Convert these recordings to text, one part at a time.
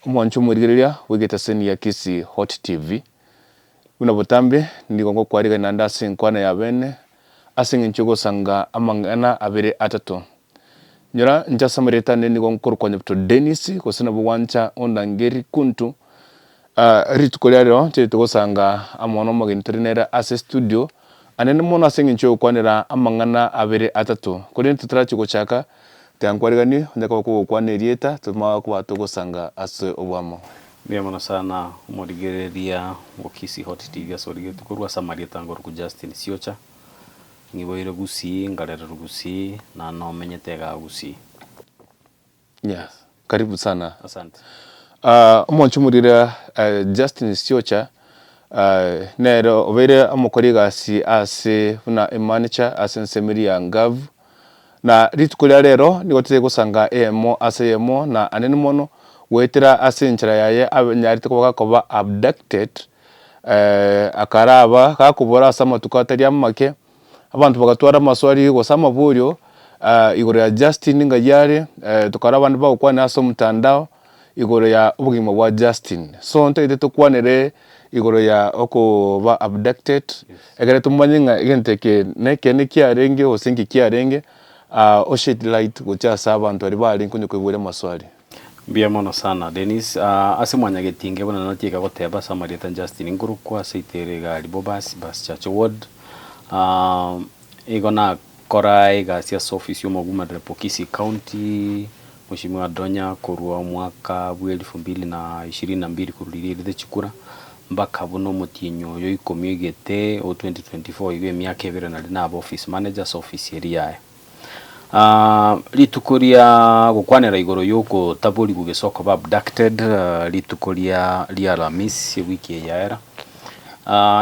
Mwancho mwirigereria wigete seni ya Kisi Hot TV una butambe ndigongo kwariga nanda sinkwana ya bene asinga nchogo sanga amangana abere atato nyora nja samareta ne ndigongo korkwanya buto Dennis kosina buwancha ondangeri kuntu ritu kolyaro teto sanga amono magintrinera ase studio anene mono asinga nchogo kwanira amangana abere atato kodi tutarachi gochaka Tiankwarigani ndaka ko kwanerieta tuma kwa togo sanga ase obwamo. Biamana sana umurigereria Kisi Hot TV asoriye tukorwa samaria tango ku Justin Siocha ngiboire gusi ngarera gusi na no menyetega gusi. Yes, karibu sana. Asante. Umonchumurira Justin Siocha nero obere amokoriga si ase una manager ase nsemeria ngavu na ritukulia rero nigo tete gusanga emo ase emo na anene mono wetera ase nchira yaye nyarite kuba koba abducted akaraba kakubora asama tukataria make abantu bagatwara maswari gosama buryo igoro ya Justin ngayare tukaraba abantu bakwana aso mutandao igoro ya ubugima bwa Justin so ntete tukwanere igoro ya oko ba abducted egere tumanyinga igenteke neke kiarenge osingi kiarenge Oshit light gocha saba antori bali kunyo kwibure maswali. Biamana sana Dennis ase mwanya getinge bona natika goteba Samarieta Justin nguru kwa seitere gali bobas bas church ward igona korai gasia office yo maguma de Kisi County Mheshimiwa Donya kurwa mwaka 2022 kurulire chikura mbaka buno mutinyo yo ikomigete o 2024 iwe myaka ebere na office managers office area litukoria gukwanera igoro yuko taburi gugesoko ba abducted litukoria liara miss wiki yaera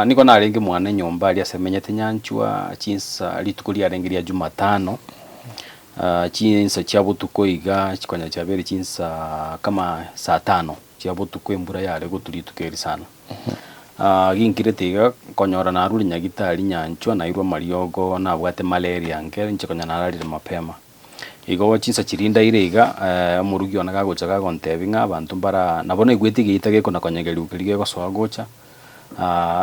niko na renge mwana nyomba ali asemenyete nyanchwa chinsa litukoria rengeria Jumatano chinsa chabutuko iga chikonya chabere chinsa kama saa 5 chabutuko embura yare gutulitukeri sana ginkiretiga konyora na ruri nyagitari nyanchwa na irwa mariogo na bwate malaria ngere nchikonya nararire mapema igo chinsa chirinda irega murugi ona gagocha gontebinga abantu bara nabona igwetiga itage kona konyageri ukirige gosoa gocha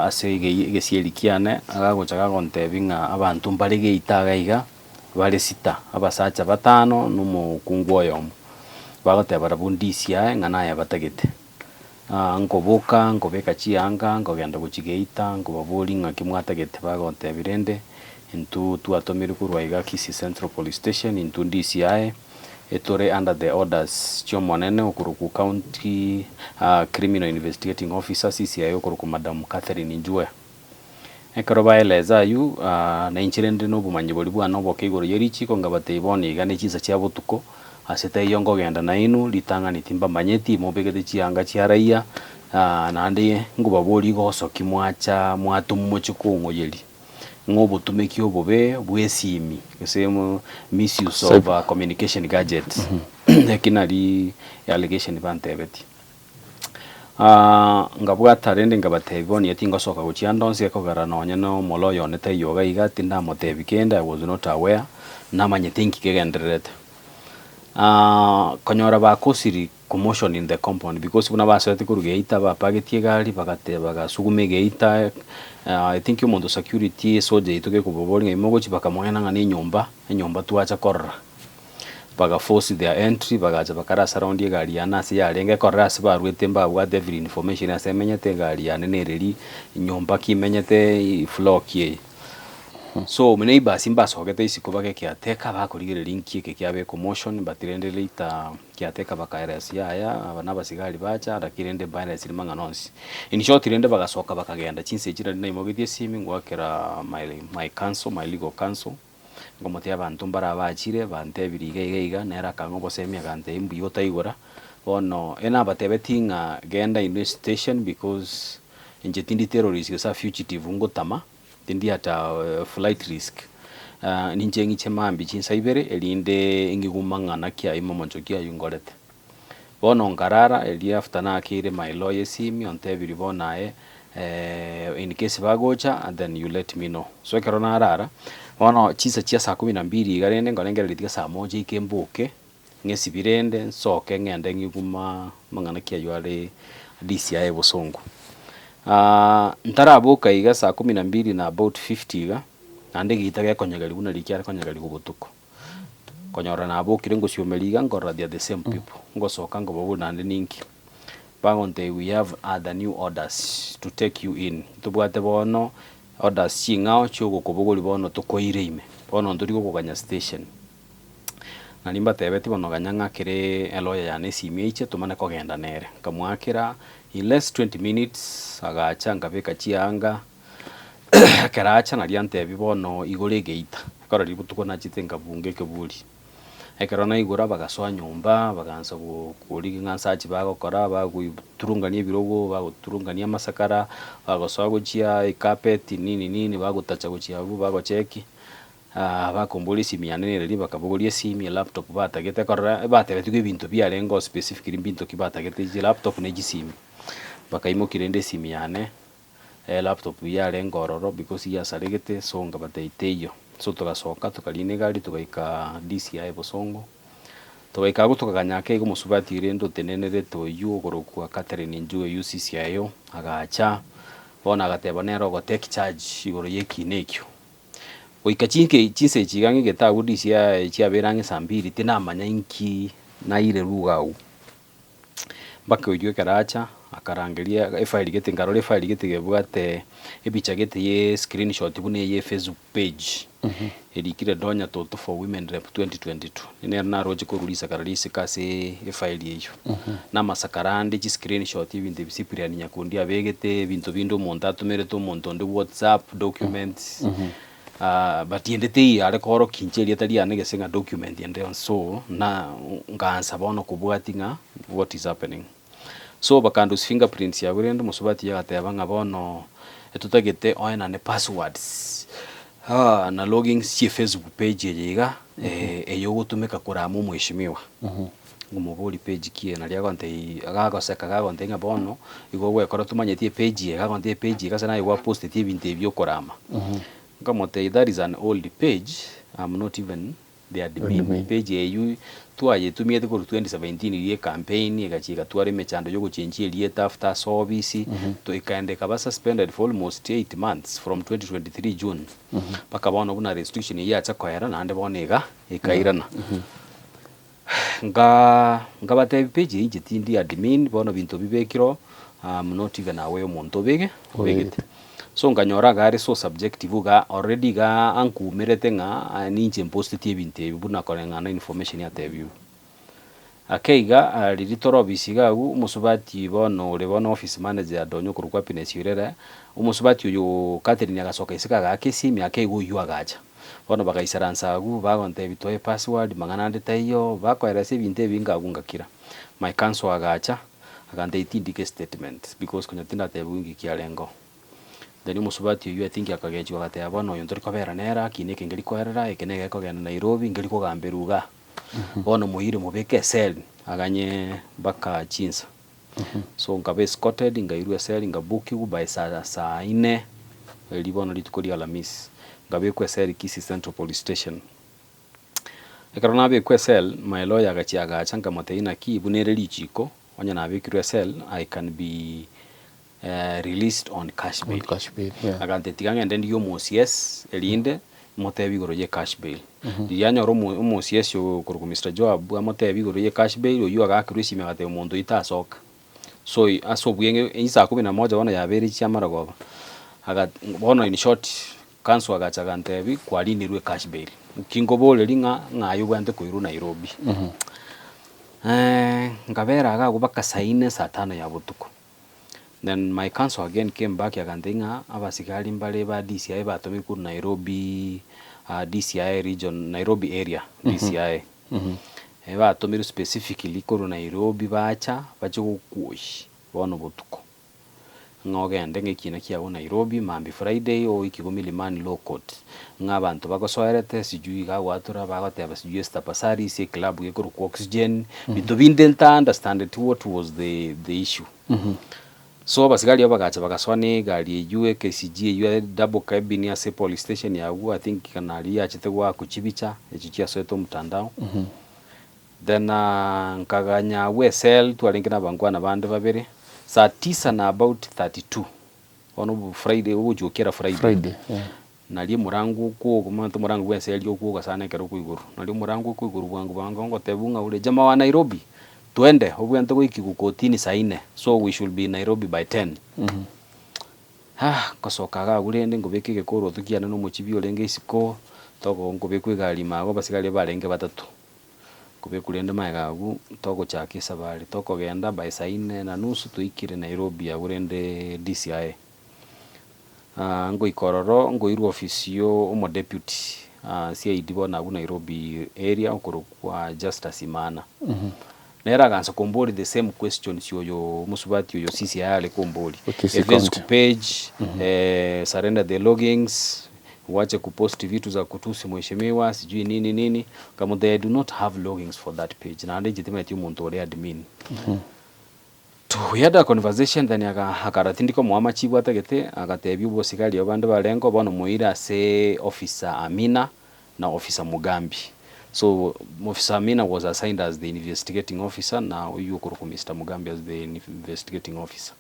ase igesierikiane agagocha gontebinga abantu barige itaga iga bare sita abasacha batano numu kungwoyomo bagotebara bundisia ngana ya batagete ngoboka ngobeka chianga ngogenda guchigeita ngobaburi ngakimwatagete bagontebirende into tuatomire kurwa iga Kisi Central Police Station into DCI etore under the orders chiomonene okuruku county criminal investigating officer CCI okuruku Madam Catherine Njue ekoroba eleza yu na inchirende no bumanyi boli bwana oboke igoro yerichi kongabate iboni iga nechinsa chia butuko asete yongo genda na inu litanga nitimba manyeti mobegete chianga chiaraia nande ngubabori gosoki mwacha mwatumuchikungo yeli ngobutumeki obobe bwesimi kesemo misuse of communication gadgets ekinali allegation bantebeti ngabwata rende ngabateboni yatinga soka guchiandonse ekogara nonye no moloyo nete yoga igati ndamotebi kenda I was not aware namanye thinki kegenderete konyora bakosiri commotion in the compound because kuna basete kurugeita bapagetie gari bagate bagasugume geita I think umuntu security soje ituke kubobori imogochi bakamwana ngani nyumba tuacha korra baga force their entry bagaja bakara surround gari yana se yarenge korra se barwete mbabwa every information asemenyete gari yana nereri nyumba kimenyete floor kie so mine ba simba sogete isiko bage kiateka bakurigire linki ke kiabe commotion batirende lita kiateka bakairasi yaya abana basigari bacha arakirende bana sirimanga nonsi in short irende bagasoka bakagenda chinse chira na imogitie simi ngwakera my council my legal council ngomotia abantu mbara bachire bante biriga nera kango bosemia kante imbu yotaigora ono ena batebetinga genda in station because injetindi terrorist yosa fugitive ngotama tindi ata flight risk ninjengi chemambi chinsaibere elinde ingigumangana kya imomoncho kya yungorete bono ngarara eli after na akire my lawyer simi ontebiri bonae in case bagocha and then you let me know so kerona arara bono chisa chia saa 12 igarende ngorengera litika saa 1 ikembuke ngesibirende nsoke ngende ngiguma mang'ana kia yale DCI Bosongo. Ntarabuka iga saa 12 na about 50 iga nande gita gekonyagari buna rikiara konyagari gubutuko konyora nabukire nguciumeriga ngorora the same people ngosoka ngobo nande ninki bangonte we have other new orders to take you in tubwate bono orders chingao chugo kubuguri bono tukoire ime bono nduri gukuganya station na nimba tebeti bono ganyanga kire eloya yane simeiche tumane kogenda nere kamwakira in less 20 minutes agacha ngabeka chianga karacha na liante bibono igore geita kora ributuko na chitenga bunge kebuli ekerona igura bagaswa nyumba baganza kuri ngansachi bagokora baguturungania birogo baguturungania masakara bagoswa guchia carpet nini bagutacha guchia bagocheki bakomboli simi yanene ri bakabogolie simi laptop batagete kora batebeti ibintu byarengo specific ibintu kibatagete ji laptop ne gisimi bakaimukire inde simi yane laptop yarengo ororo because yasaregete songa bateiteyo so tugasoka tukarine gari tugaika DCI Bosongo tugaika gutukaganya ke gumusubati irendo tenenere toyu gorokwa Catherine Njue UCCIO agacha bona agateba nero go take charge igoro yekinekyo oika chinse chigange getagu DCI chiaberange sambiri tinamanya inki na ile rugau baka uyu karacha akarangeria file gete ngarore file gete gebwate ebicha gete ye screenshot bune ye Facebook page erikire donya toto for women rep 2022 nene na roje ko release karalise kase file yeyo na masakarande chi screenshot ibinde bisipiriani nyakundi abegete bintu bindo montatu mere to montonde WhatsApp documents but yendete are koro kincheri atali ane gesenga document yende so na ngansa bono kubwatinga what is happening so bakandu's fingerprints ya burendo musubati yagateba ngabono etutagete oina ne passwords na login si Facebook page yiga eyo gutumika kuramu mweshimiwa ngumuburi page kie na lia konte agagoseka gagonte ngabono igogwe kora tumanyetie page gagonte page gasana igwa post tie binte byo korama ngamote that is an old page. I'm not even the admin page you twaye tumiyete ko 2017 ile campaign igachiga tware mechando yo guchenjie ile after service to ikaende kaba suspended for almost 8 months from 2023 June paka bono buna restriction yacha kwera nande bonega ikairana ngabate page ijitindi admin bono bintu bibekiro I'm not even aware omuntu bege begete so nganyora gari so subjective ga already ga anku merete nga ninje positive binte buna korenga na information ya teview akeiga ritoro bisiga umusubati bono ule bono office manager donyo kurukwa pinesirere umusubati uyu Catherine agasoka isika ga kesimi akeigo yuagacha bono bagaisaransa bagonte bitoye password mangana ndetayo bakoerese binte bingagungakira my council agacha agante itindike statement because kunyatinda tebungi kialengo then musubati you I think akageji wakati abono yontori kobera nera kineke ngeli kwerera ekenege ko gena Nairobi ngeli ko gamberuga bono muhire mubeke sel aganye baka chinsa so ngabe escorted ngairu sel ngabuki by saa 4 elibono litukoli Alhamisi ngabe kwa sel Kisii Central Police Station ekarona be kwa sel my lawyer agachiaga changa moteina ki bunere lichiko onya na be kwa sel I can be released on cash bail. Yeah. Agante tiganga ndendi yo MCS elinde motebi goro ye cash bail. Diyanya ro MCS yo kuru Mr. Joab amotebi goro ye cash bail yo agakirisi megate omuntu itasoka. So aso bwenge isa 11 wana yaberi chamara goba. Aga bono in short council agacha gantebi kwali nirwe cash bail. Kingo bole linga ngayo bwante koiru Nairobi. Ngabera aga kubaka saine saa 5 ya butuko. Then my council again came back yakandenga abasikali mbale ba DCI batomi ku Nairobi DCI region Nairobi area DCI batomi specifically ku Nairobi bacha baje kukushi bono butuko ngogende ngekina kia ku Nairobi mambi Friday o ikigomili man law court ngabantu bagosoerete sijui ga watura bagoteba sijui stapasari se club ye ku oxygen bitobinde understand it what was the issue so basigari abagacha bagaswane gari yue KCG yue double cabin ya se police station ya I think kanali ya chitegwa kuchibicha echichia soeto mtandao then nkaganya wesel twaringina bangwana bande babiri saa 9 na about 32 ono Friday ujukira Friday yeah. Nali murangu ko kumantu murangu wesel yo kuga sana kero kuiguru nali murangu kuiguru bwangu bango tebunga ule jama wa Nairobi twende obwente goiki gukotini saa 4 so we should be Nairobi by 10 kosokaga gurende ngubeke gekoro tukiana no muchibi olenge isiko toko ngubekwe gali mago basigale barenge batatu kubekulenda magagu toko chakisa bali toko genda by saa 4 na nusu tuikire Nairobi ya gurende DCI ngo ikororo ngo iru ofisio umo deputy CID bona gu Nairobi area okoro kwa Justice Imana nera ganza kombori the same questions yoyo musubati yoyo CCI ale kombori Facebook page surrender the logins wache kupost vitu za kutusi mheshimiwa sijui nini kama they do not have logins for that page na legitimate umuntu ore admin we had a conversation then akaratindiko mwama chibu atagete akatebi ubosikali yobande balengo bono muira se officer Amina na officer Mugambi. So officer Amina was assigned as the investigating officer na uyu kuruku Mr. Mugambi as the investigating officer.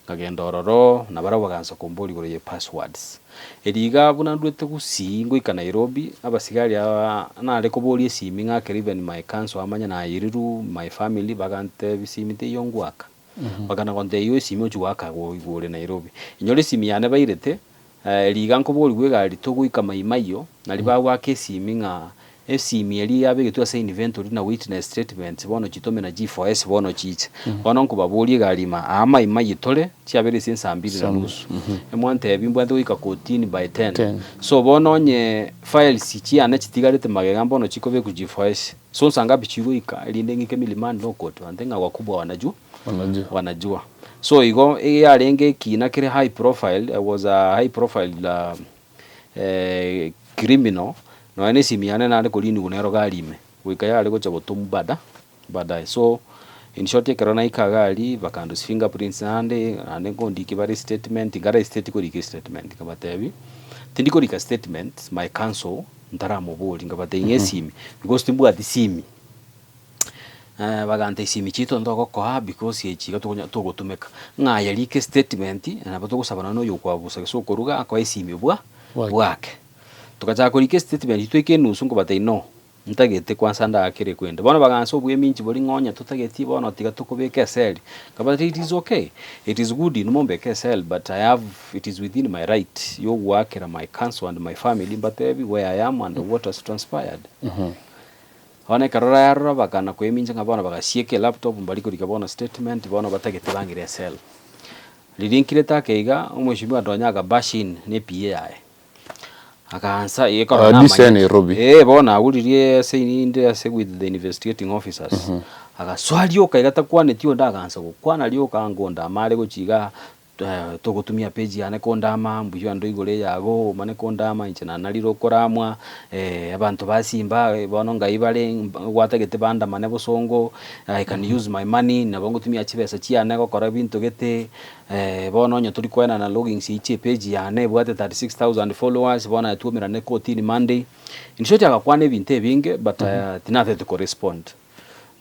Kagenda ororo na bara baganza komboli gore ye passwords. Eliga buna ndwete kusi ngo ika Nairobi abasigali na areko boli simi ngake even my council amanya na iriru my family bagante bisimite yongwaka. Bagana konde yo simi ojuwaka go igore Nairobi. Inyole simi yane bairete eliga nko boli gwega litogo ika maimayo na libagwa ke simi nga simi eli yabe tu asa inventory na witness statement bono chitome na G4S bono chiche bono nkuba boli galima ama imayitole cyabere sinsa 2:30 emwante ebimbo ndo ika kotini by 10 so bono nye files chiana chitigarete magega bono chikobe ku G4S so nsanga bichigo ika elinde ngike milimani no koto andenga wakubwa wanajua so igo yarenge kina kire high profile was a high profile criminal no ane simiane na ko lini gunero galime wikaya ale ko chabotum bada so in short kerona ikagali bakandu fingerprints ande ngo ndiki bari statement gara state ko diki statement kabatebi tindiko dika statement my council ndara moboli ngabate yesimi because timbu ati simi bagante simi chito ndoko ko because yechiga to gotumeka ngaya like statement na bato gusabana no yokwabusa so koruga akwa simi bwake tukacha kurike statement itweke nusu ngo batei no ntagete kwanza ndakire kwenda bona baganso bwe minchi boli ngonya tutageti bona tiga tukubeke sel kabati it is okay it is good in mombeke sel but it is within my right yo work at my council and my family but everywhere I am and what has transpired hone karora yarora bakana kwe minchi ngabona bagasieke laptop mbali kurika bona statement bona batageti bangire sel lilinkire takeiga umweshimiwa ndonyaga bashin ne PAI akaansa yekora na Nairobi bona uririe inde ase with the investigating officers agaswali okaigata kwane tio ndagansa gukwana lio kangonda mare guchiga togutumia page yane kondama mbuyo ando igore yago mane kondama inchana naliro koramwa abantu basimba bono ngaibale gwatagete banda mane busongo I can use my money nabongo tumia chibesa chiane gukora bintu gete bono nyo turi kwena na login si ichi page yane bwate 36,000 followers bona yatumira ne kotini Monday in short akakwane binte binge but tinathe to correspond.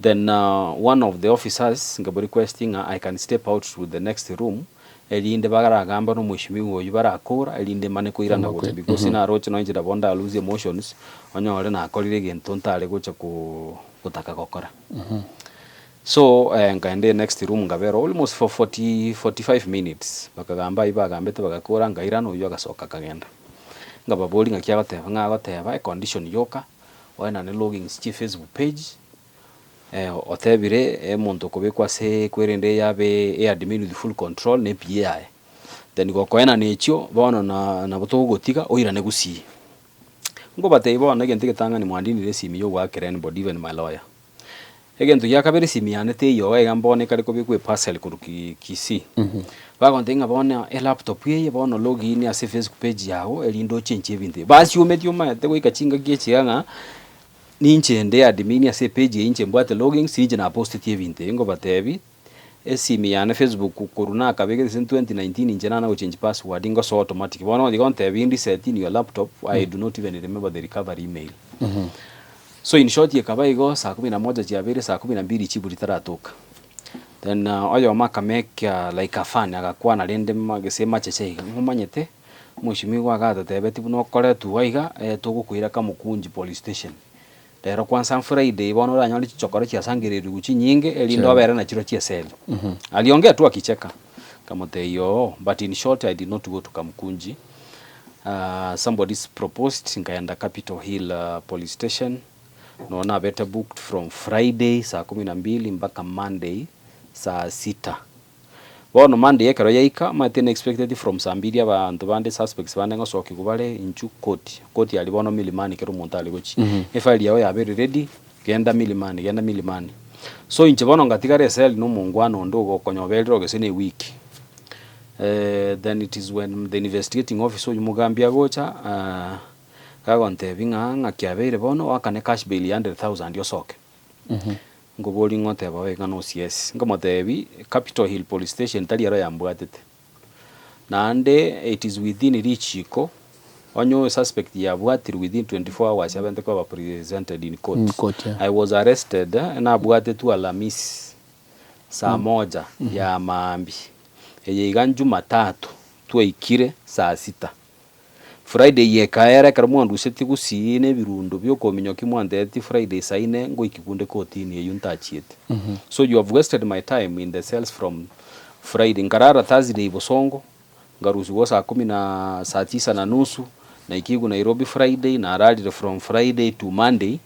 Then one of the officers ngabo requesting I can step out to the next room elinde bagara gamba no mwishimiwa oyu barakora elinde mane kuirana gote because ina roche no njira bonda lose emotions onyore na akorire gento ntare gocha kutaka gokora so ngaende next room ngabero almost for 45 minutes bakagamba ibagambete bagakora ngairana oyu agasoka kagenda ngababoli ngakia goteba ngagoteba condition yoka wana ne login chief Facebook page otebire muntu kubikwa se kwerende yabe admin with full control ne PAI then gokoena necho bono na butugotiga oirane gusi ngo batei bona gente getanga ni mwandini resimi yo wa Keren body even my lawyer egento yakabere simi yanete yo egambone kali kubikwe parcel kuruki kisi bagontenga bona laptop ye bono login ase Facebook page yao elindo chenche binte basi umetyo mate go ikachinga kiechanga ninchende admin ase page inche mbwate login sinje na post tie binte ngo batebi esimi yana Facebook kuruna kabege sin 2019 inje na change password ngo so automatic bono digonte bindi set in your laptop I do not even remember the recovery email So in short yekaba igo saa 11 jiabiri saa 12 chiburi taratoka. Then oyo maka make like a fan agakuwa na rende magesema cheche nkumanyete mushimigwa agatatebeti buno kore tuwaiga tugukwira kamukunji police station. Rero kwanza Friday bono ranyoli chokore chia sangiriri guchi nyinge elindo abera na chiro chia sel. Aliongea tu akicheka kamote yo, but in short I did not go to Kamukunji. Somebody's proposed nkaenda Capitol Hill police station. Naona beta booked from Friday saa 12 mpaka Monday saa 6. Bono Monday ekero yaika matene expected from saa 2 abantu bande suspects bande ngosoki kubale inchu court yali bono Milimani kero muntu ali gochi file yawe yabere ready genda Milimani so inche bono ngatigare sel no mungwano ndogo konyobelero gesene week. Then it is when the investigating officer yumugambia gocha kagonte binga kiabere bono wakane cash bail 100,000 yosoke ngoboli ngote bawe ngano CS ngomotebi Capitol Hill police station tali yaro yambwatete nande it is within reachiko onyo suspect yabwatiri within 24 hours abante ko presented in court, yeah. I was arrested na bwatetu Alhamisi saa 1 ya maambi eyiga Jumatatu twaikire saa 6. Friday yekaera karamundu setigusiine birundo byokominyoki mwandeti Friday saine ngo ikikunde kotini eyuntachiete. So you have wasted my time in the cells from Friday ngarara Thursday bosongo ngaruzi go saa 10 na saa 9 na nusu na ikigu Nairobi Friday na aralire from Friday to Monday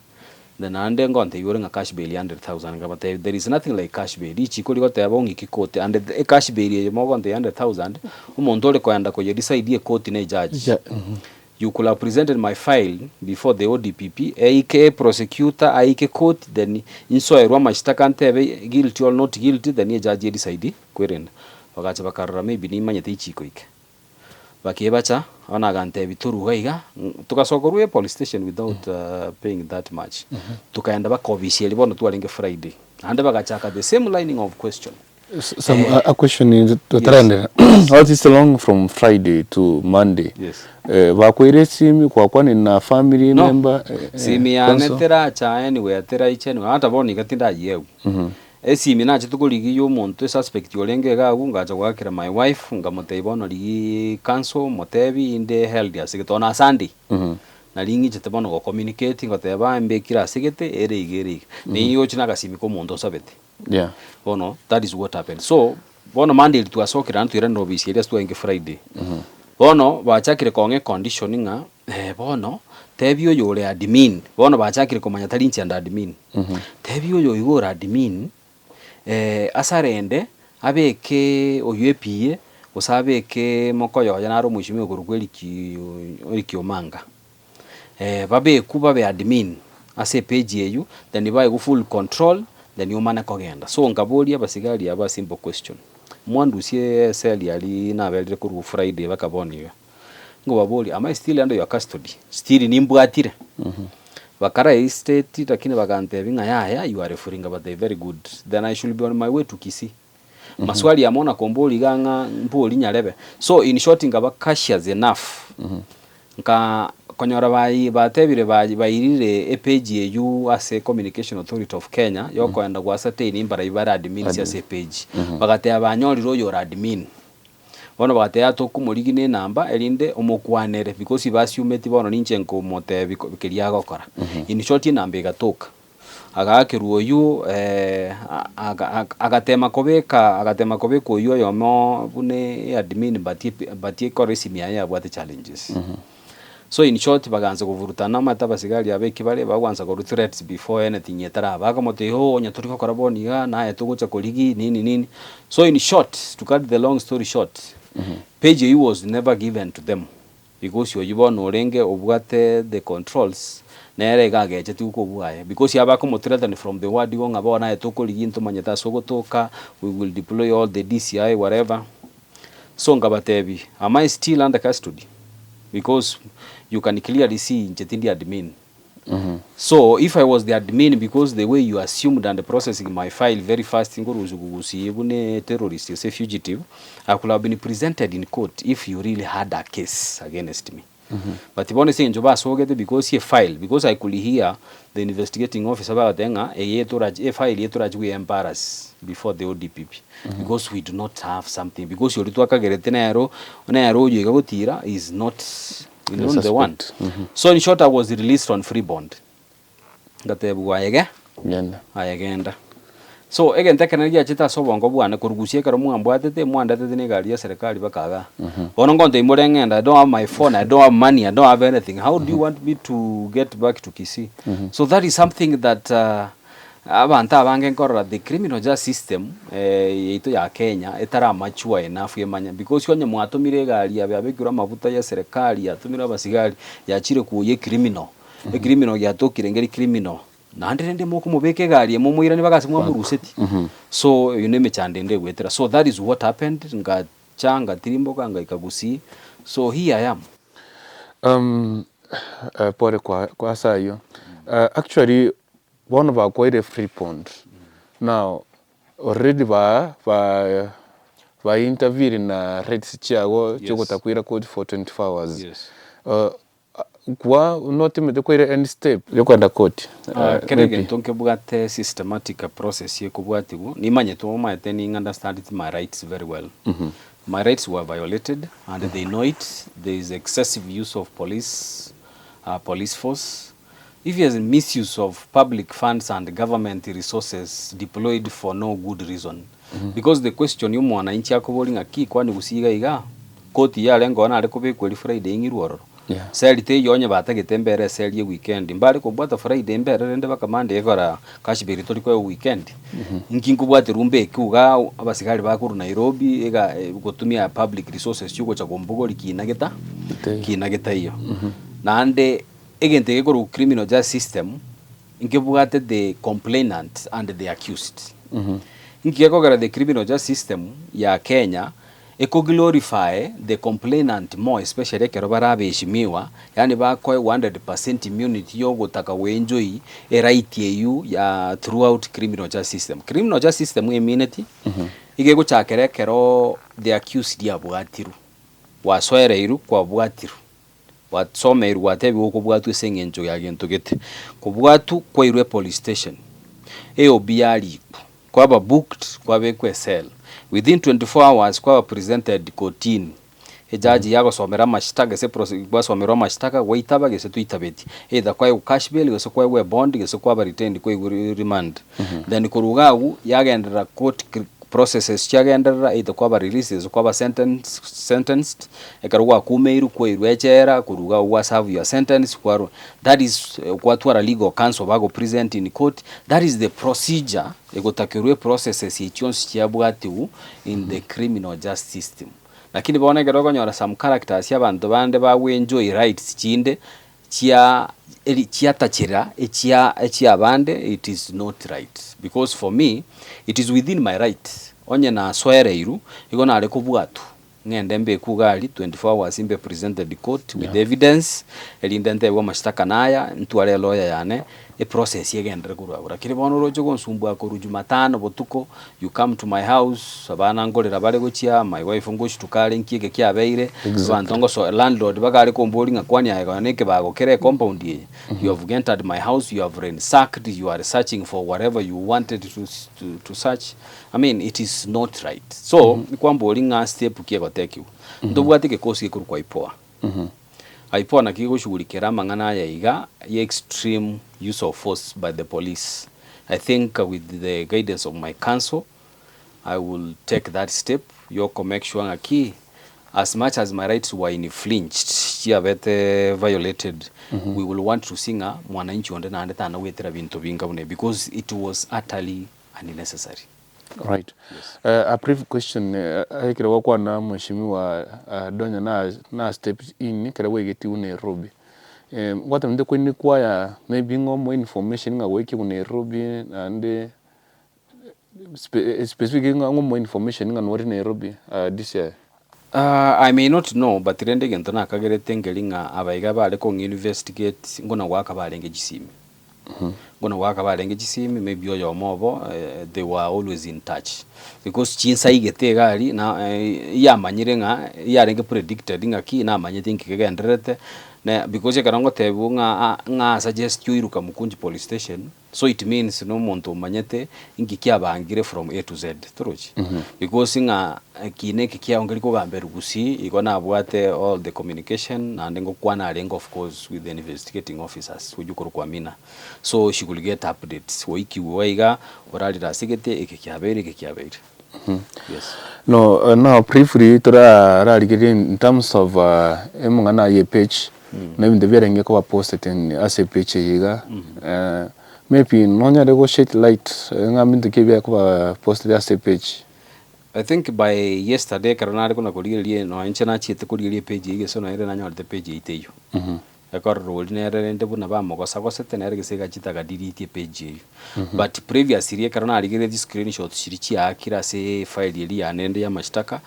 then ande ngonte yorenga cash bail 100,000 ngabate there is nothing like cash bail ichi koli gote abongi kikote and the cash bail ye mo gonte 100,000 umuntu ole kwanda ko decide court na judge. You could have presented my file before the ODPP aka prosecutor aka court then insoerwa mashtaka ntebe guilty or not guilty then ye judge decide kwerenda bagacha bakarura maybe ni manyete ichi koike bakibacha ona gante bituru haiga tukasogoruye police station without paying that much. Tukaenda bakobishye bono twalinge Friday ande bagachaka the same lining of question. A question is to trend. What is long from Friday to Monday? Yes. Bakwire simi kwa kwani na family member simi anetera cha anyway atera ichenu hata boni gatinda yewu. Simi na chitukuli yo muntu suspect yolenge gagu ngacha gwakira my wife ngamoteibona li cancel motebi inde held ya sigitona Sunday. Na lingi chitebono go communicating goteba mbekira sigete ere igere ni yo chinaga simi ko muntu sabete. Yeah. Bono that is what happened. So bono Monday tuasokira ntu irendo bisi ile stu Friday. Bono bachakire konge conditioninga bono tebio yole admin bono bachakire komanya talinchi and admin. Tebio yo igora admin asarende abeke oyepie usabeke mokoyo yanaro mwishimi ogurugweli ki omanga babe kuba be admin ase page yeyu then baye go full control then yomana kogenda so ngabolia basigari aba simple question mwandu sie seli ali na belire ku Friday bakaboniyo ngo baboli am I still under your custody still nimbwatire bakara estate lakini bagante binga ya you are referring about the very good then I should be on my way to Kisii. Maswali ya mona komboli ganga mboli nyarebe so in short ngaba cautious enough nka konyora bayi batebire bayirire page yeyu ase Communication Authority of Kenya yoko enda gwasate ni mbara ibara admin ase page bagate abanyoliro yo admin bono bagate atokumurigi ne namba elinde omokwanere because ibasumeti bono nincenko mote bikiriya gokora in short namba igatoka agakiruo yu agatema kobeka uyo yomo bune admin batie koresimia ya bwate challenges. So in short baganza kuvurutana mata basigari abeki bale bagwanza ko threats before anything yetara baga mote ho nya turiko koraboni ga na etugucha koligi nini so in short to cut the long story short page you was never given to them because you bono orenge obwate the controls nere gageje tuko buaye because yaba ko threaten from the word go ngabona etukoligi ntumanyeta sogotoka we will deploy all the DCI whatever so ngabatebi am I still under custody because you can clearly see Njetindi admin. So if I was the admin, because the way you assumed and processing my file very fast, ibune terrorist, you say fugitive, I could have been presented in court if you really had a case against me. but ibone sinjo basogete because ye file, because I could hear the investigating officer batenga a file yeturaj we embarrass before the ODPP because we do not have something, because yori twakagerete nero yiga gutira is not the one. So in short, I was released on free bond gatebwa ayagenda. So again tekanagia chita sobongo bwana kurugusie karo mwambwatete mwandate ne gari ya serikali bakaga bono ngonde imure ngenda, I don't have my phone, I don't have money, I don't have anything. How do you want me to get back to Kisii? So that is something that abantu abange nkorora the criminal justice system yeito ya Kenya etara mature enough yemanya, because yonye mwatumire gari yabekura mavuta ya serikali yatumira basigari yachire kuye criminal criminal yatokire ngeri criminal na ndende moko mubeke gari mumwira ni bagasimwa mu ruseti. So yune chandende gwetera. So that is what happened. Nga changa tirimbo kanga ikagusi. So here I am. Pore kwa sayo. Actually one of our quite a free pond. Now already ba interview na Red Chiago choko takwira code for 24 hours. Yes. Kwa notimete kwire any step yokwenda court kenege ntonke bugate systematic process ye kubwatibu nimanye to my attending understand my rights very well. My rights were violated and they know it. There is excessive use of police force. If there is misuse of public funds and government resources deployed for no good reason, because the question you mwananchi akobolinga ki kwani gusiga iga koti ya lengo na arekobe kweli Friday ngirworo. Seli te yonye batagete mbere seli ye weekend mbali ko bwata Friday mbere rende bakamande ekora kashibiri toli ko weekend nkingu bwate rumbe kuga abasigari bakuru Nairobi ega gutumia public resources chuko cha gombogori kinageta iyo nande egente ekoro criminal justice system nkebwate the complainant and the accused nkiyekogara the criminal justice system ya Kenya eko glorify the complainant more, especially kero barabeshimiwa, yani bakwe 100% immunity yo gutaka we enjoy a right you ya throughout criminal justice system. Criminal justice system immunity ige guchakere kero the accused ya bwatiru waswereiru kwa bwatiru watsomeiru watebi uko bwatu sengenjo ya gento gete kubwatu kwa irwe police station eobiali kwa ba booked kwa bekwe cell within 24 hours kwa presented kotini ejaji yago somera mashtaka se process somera mashtaka waitaba gese tuitabeti either kwa cash bail gese kwa we bond gese kwa retained kwa remand then kurugagu yagendera court processes chagendera either kwa releases kwa sentenced ekarugwa kumeiru kwa irwechera kuruga wa serve your sentence kwa that is kwa twara legal counsel bago present in court. That is the procedure egotakirwe processes ichons chiabwatu in the criminal justice system. Lakini baona gerogo nyora some characters y'abantu bande bawe enjoy rights chinde chia tachira chia bande, it is not right, because for me it is within my right onye na swereiru igona ale kubwatu ngende mbe kugali 24 hours imbe presented court with evidence elindente wa mashtaka naya ntwale lawyer yane a process yegendere kurabura kiri bono rojo gonsumbwa ko rujumatano botuko you come to my house abana ngorera bale gochia my wife ngoshi tukale nkiege kyabeire bantongo so landlord bagale ko mbolinga kwani ayo neke bagokere compound ye you have entered my house, you have ransacked, you are searching for whatever you wanted to search. I mean, it is not right. So kwa mbolinga step kiegotekiu ndobwatike kosi kuru kwa ipoa aipoa na kigo shugulikera mangana ya iga ye extreme use of force by the police. I think with the guidance of my counsel I will take that step yoko make sure aki as much as my rights were infringed violated we will want to singa mwananchi onde na ndeta na wetera bintu binga bune because it was utterly unnecessary. Right. Yes. A brief question aikira kwa na mheshimiwa Donya na step in kare wegeti u Nairobi. What am the kwini kwa ya maybe more information nga weki u Nairobi and specific more information nga nori Nairobi this year. I may not know, but rende gentona kagerete ngelinga abaiga bale ko investigate ngona waka balenge gisimi gona waka barenge chisimi maybe oyo mobo they were always in touch because chinsa igete gari na yamanyire nga yarenge predicted nga ki na manyete nkigenderete na because karango tebu nga suggest you iruka Mukunji police station, so it means no muntu manyete ngikia bangire from A to Z turuchi because nga kine kikia ongeri ko gambe rugusi igona abwate all the communication and ngo kwana arengo of course with the investigating officers ujukuru kwa mina, so she could get updates wiki waiga oralira sigete ikikiabere yes. No, now briefly tora rarigire in terms of emungana ye page na ibinde byarenge ko posted in as a page yiga maybe nonya de go shed light ngaminde kibya ko posted as a page. I think by yesterday karonare kuna kulirie no enchana chite kulirie page yige so na ire nanya the page iteyo ekor role nere nde buna ba mogosa gosete nere gisega chitaga delete page yo but previously karonare gire this screenshot shirichi akira se file ili ya nende ya mashtaka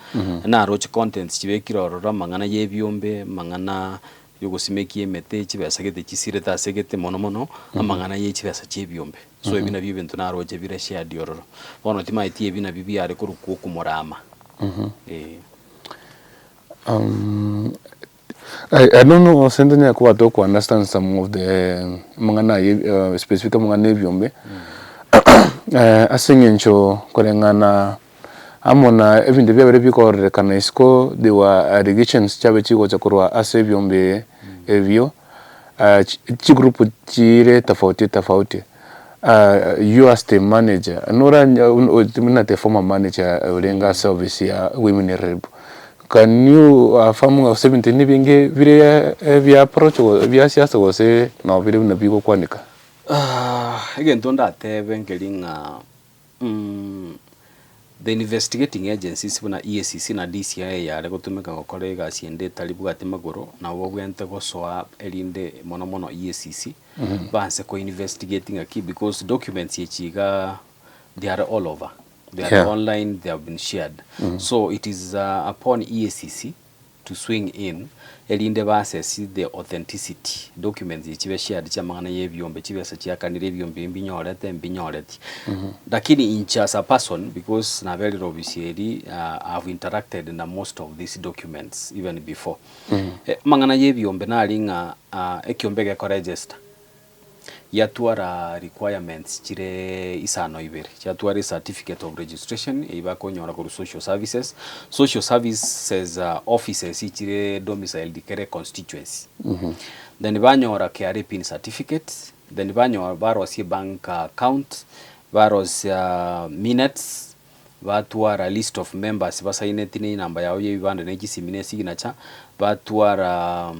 na roach contents chibekira orora mangana yebyombe mangana yugosimeki mete chibesa gete chisire ta segete mono amangana ye chibesa chebyombe so ebina bibintu na roje bire share diororo bono tima iti ebina bibi ari kuru kumurama I don't know sendenya kwa to understand some of the mangana specific mangana ebyombe asengencho korengana amona ebinde byabere bikore kana isko they were allegations chabe chiko chakurwa asebyombe evyo group chire tofauti you as the manager nora na the former manager ulenga service ya women rep, can you affirm 17 binge vile vya approach vya siasa wose na vile na biko kwanika again tonda tebe ngelinga the investigating agencies buna EACC na DCI yare gutumika gukore gaciende taribu gati maguru na wogwente gosoa elinde mono EACC banse ko investigating aki because documents yechiga they are all over, they are online, they have been shared so it is upon EACC to swing in elinde basesi the authenticity documents yichibe shared chamangana yebyombe chibesa chiakanire byombe mbinyorete lakini in as a person because na very obviously I've interacted in most of these documents even before mangana yebyombe na linga ekyombe ko register yatwara requirements chire isano ibere yatwara certificate of registration iba konyora ko social services offices chire domicile dikere constituency then banyora KRA pin certificate then banyora baros bank account baros minutes batwara list of members basainete ni namba yawo yibande negisimine signature batwara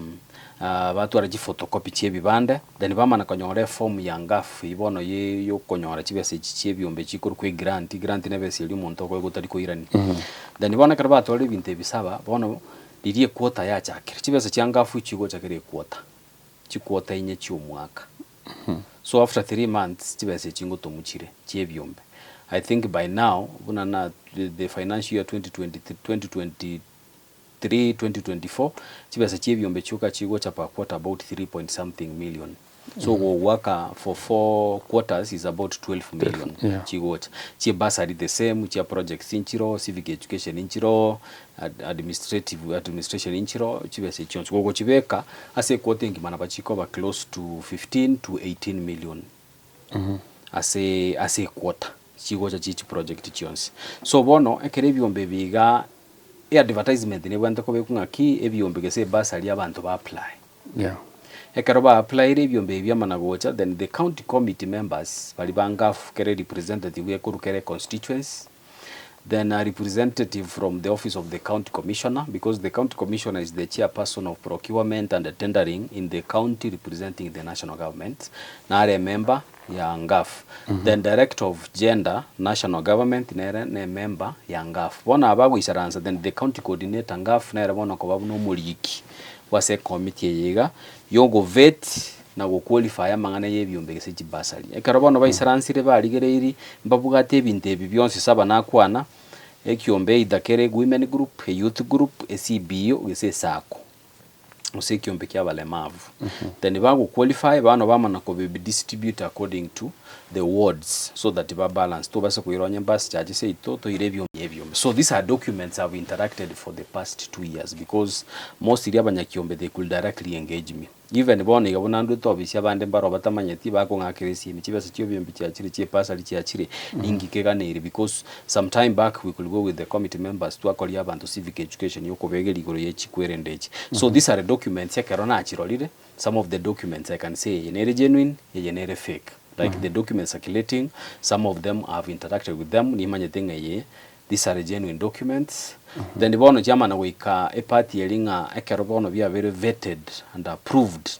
batwara ji photocopy chebibande then bamana konyore form ya ngafu ibono ye yo konyora chibese chebyombe chikuru kwe grant nebese iri muntu ko gutari ko irani then bona karaba tole binte bisaba bono lirie quota ya chakire chibese changafu chigo chakire quota inye cyumwaka so after 3 months chibese chingo tomuchire chebyombe. I think by now bunana the financial year 2023-2024 chibesa chebyombe chuka chigo chapa quarter about 3 point something million so worker for 4 quarters is about 12 million chigocha chibasari the same chia projects inchiro civic education inchiro administration inchiro chibesa choncho gogo chibeka ase quoting mana bachiko ba close to 15 to 18 million ase quarter chigocha chichi project chionse so bono ekere byombe biga advertisement ne bwanta ko bekunga ki ebyombe gese basali abantu ba apply ekero ba apply ebyombe byamana gocha then the county committee members bali bangafu kere representative ya kurukere constituency then a representative from the office of the county commissioner because the county commissioner is the chairperson of procurement and the tendering in the county representing the national government na a member ya ngaf then director of gender national government ne member ya ngaf bona abagwe isaranza then the county coordinator ngaf na bona ko babuno muliki wase committee yiga yogo vet na go qualify amangana yebyombe gese kibasali ekarabona baisaransire baligere iri mbabugate ebinte ebi byonse saba nakwana ekyombe idakere women group a youth group a CBO gese sako ose kiombe kia balemavu then bago qualify bano bamana ko be distribute according to the wards so that ba balance to basa kuironya bus charge say to irebyo ebyo. So these are documents I've interacted for the past 2 years because most iri abanyakiombe they could directly engage me. Even bone gabona ndu to bishya bande mbaro batamanyeti bako ngakirisi imikibasa cyo byombi cyakire cye pasa cyakire ingikeganire because some time back we could go with the committee members to akoli abantu civic education yoko begeri igoro yechikwerendeje. So these are the documents yakerona achirolire. Some of the documents I can say yenere genuine yenere fake. Like the documents circulating, some of them I've interacted with them ni manyetenge ye. These are genuine documents. Then the bono jama na wika a party elinga ekerobono via very vetted and approved.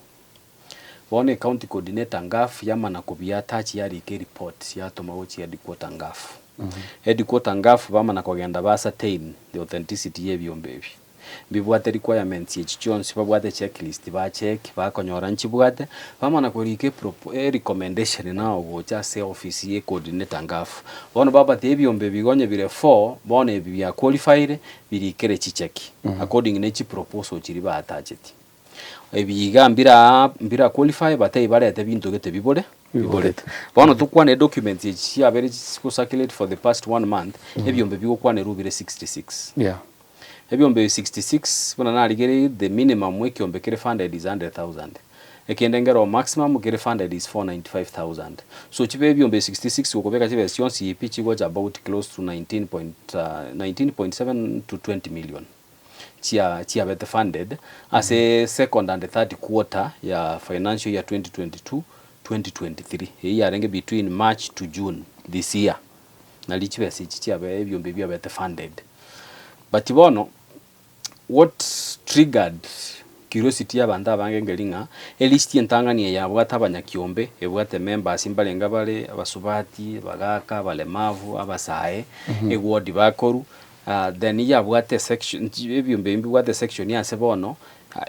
One county coordinator ngaf yama na kubia touch yari ke report ya tomauchi ya headquarter ngaf. Headquarter ngaf bama na kogenda basa attain the authenticity ye byombebi. Bibwate requirements ye chichonsi babwate checklist ba check ba konyora nchibwate bama na kurike recommendation na ogocha se office ye coordinator ngaf. Bono baba te byombe bigonye bire 4 bone bibya qualified birikere chicheki according na chi proposal chiri ba attached. Ebiga mbira qualify batay barete bintu gete bibole. Bono tukwane documents ye abere circulate for the past 1 month ebyombe bigokwane rubire 66. Yeah. Ebyombe 66 bona naligere the minimum we kiombe kere funded is 100,000. Ekendengero maximum kere funded is 495,000. So chibe ebyombe 66 ukobeka chibe sionsi ipichi was about close to 19.7 to 20 million. Chia bete funded as a second and third quarter ya financial year 2022-2023. Hii arenge between March to June this year. Na lichibe chia ebyombe bya bete funded. But bono what triggered curiosity y'abantu abangengelinga elist yentanganie yabwata abanyakiombe ebwate members imbalenga bale abasubati bagaka balemavu abasae egwodi bakoru then yabwate section ebyombe imbwate section ya sebono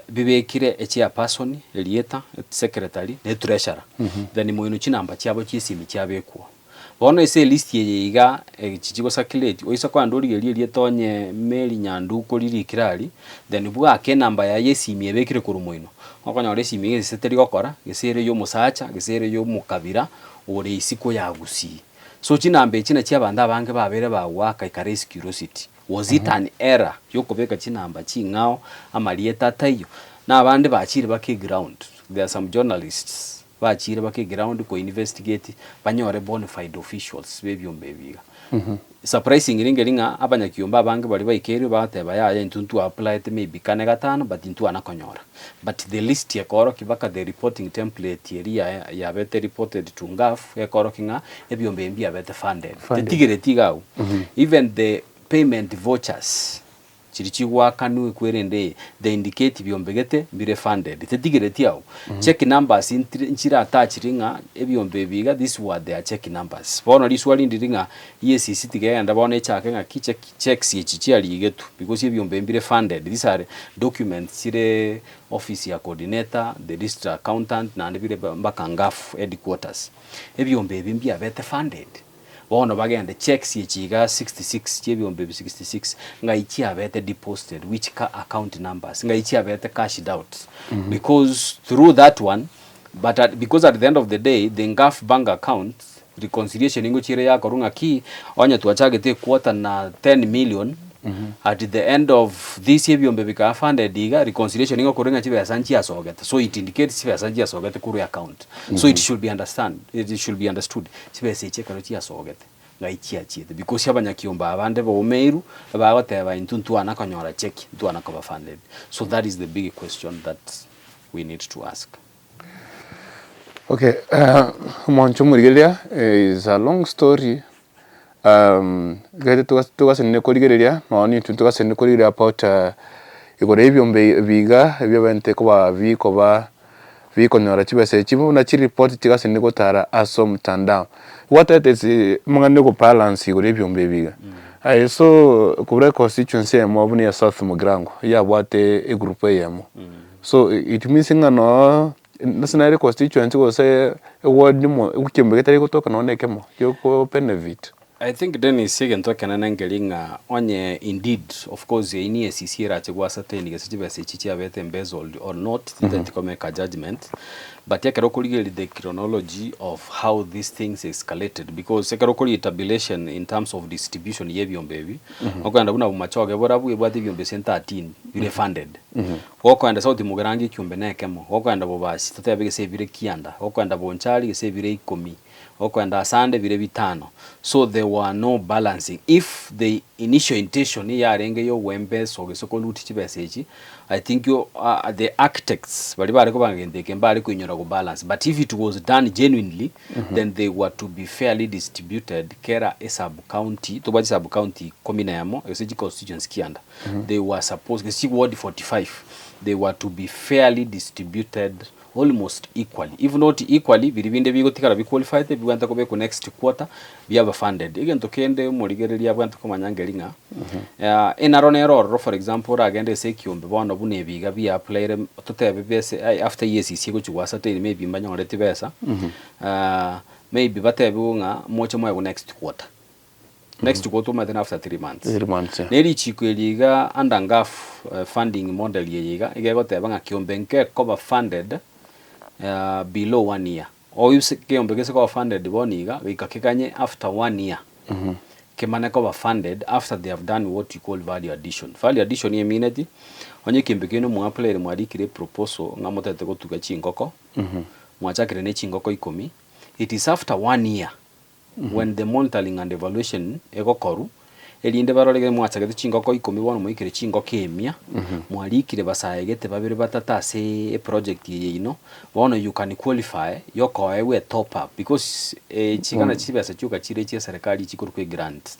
bibekire echa person elieta secretary ne treasurer then moyino chinamba cyabo cyisimi cyabekwa. Bono ese list ye iga chichigo circulate oisa kwa ndori yeli tonye meli nyanduko liri kirali then bwa ke namba ya yesimi ebekire kurumoino okonya ore simi eseteri gokora gesere yo musacha gesere yo mukabira ore isiko yagusi so chinambe china cyabanda abange babere bawa kaikare curiosity was it an error yokobeka chinamba chingao amalieta tayo na abande bachire bake ground. There are some journalists bachire bake ground ko investigate banyore bona fide officials bebyombe biga. Surprising ringelinga abanyakiomba abange bali baikeri bateba ya intuntu apply it maybe kane gatano but intu anakonyora. But the list yakoro kibaka the reporting template area ya bete reported to ngaf yakoro kinga ebyombe mbia bete funded. Tetigere tigao. Even the payment vouchers chirichigwa kanu kwerende the indicate byombegete bire funded tetigere tiao check numbers inchira attach ringa ebyombe biga this were their check numbers bono liswali ndiringa EACC tigenda bone chake nga checks yichichali igetu because ebyombe bire funded. These are documents chire office ya coordinator the district accountant na ndibire mbakangaf headquarters ebyombe bimbia bete funded. Bono bagenda checks yechiga 66 chebyombe 66 ngaichi abete deposited which account numbers ngaichi abete cashed out because through that one but because at the end of the day the ngaf bank account reconciliation ingo chire yako runga ki onya tuachage te quarter na 10 million at the end of this year byombe bika funded diga reconciliation ingo kurenga chibe asanchi asogeta so it indicates chibe asanchi asogeta kuru account so it should be understood chibe se chekaro chi asogeta ngaichi achite because abanyakiomba abande bomeiru babateba intuntu anakonyora check tu anakoba funded. So that is the big question that we need to ask. Okay, Moncho Murigelia is a long story. Gete tugasene koligeria noni tugasene koligeria about igore ebyombe biga ebyabente kuba viko nyora chibese chibu na chi report tigasene gotara aso mtandao what is mungane ko balance igore ebyombe biga so kubure constituency mo buni ya South Mugrango ya bwate e group yemo so it means ngano national constituency go say ward mo ukimbe getari kutoka none kemo yoko benefit I think Dennis Sigento kenana ngelinga onye indeed of course ini SCC chegwa certain gesichibese chichia bete embezzled or not that come make a judgment but yakero kuligeli the chronology of how these things escalated because yakero kuli tabulation in terms of distribution yebyombe bi okwanda buna bumachoge borabu ebwati byombe 13 bile funded okwanda sauti mugerangi kyumbe nekemo okwanda bobashi tatebege sebire kianda okwanda bonchali sebire 10 okwenda asande bire bitano so there were no balancing if the initial intention yarenge yo wembe so gesoko luti chibeseji I think you the architects bali bari ko bangendeke mbali kunyora go balance but if it was done genuinely then they were to be fairly distributed kera a sub county to baji sub county komina yamo yoseji constituency kianda they were supposed to ward 45 they were to be fairly distributed almost equally if not equally biribinde bigotikara bi qualified biwanta kobe ku next quarter byaba funded again to kende murigereria bwanta komanyangelinga inaronero for example agende sekiombe bono bune biga bi apply totebe bese after years isigo chwasa te maybe mbanyongorete besa maybe batebe nga mocho moyo next quarter next quarter then after 3 months 3 months neri chikweliga andangaf funding model yeyiga igegoteba nga kiombenke koba funded below 1 year or you kiombe kese koba funded boniga ikakikanye after 1 year kemane koba funded after they have done what you call value addition yemineti onye kiombe kino mu apply mwadikire proposal ngamotete gotuga chingoko mwachakire ne chingoko 10 it is after 1 year when the monitoring and evaluation egokoru elinde barorege mwachagete chingoko 10 bono muikire chingoko emia mwalikire basayegete babiri batatase a project yino bono you can qualify yoko ewe top up because chigana chibasa chuka chire chia serikali chikuru kwe grant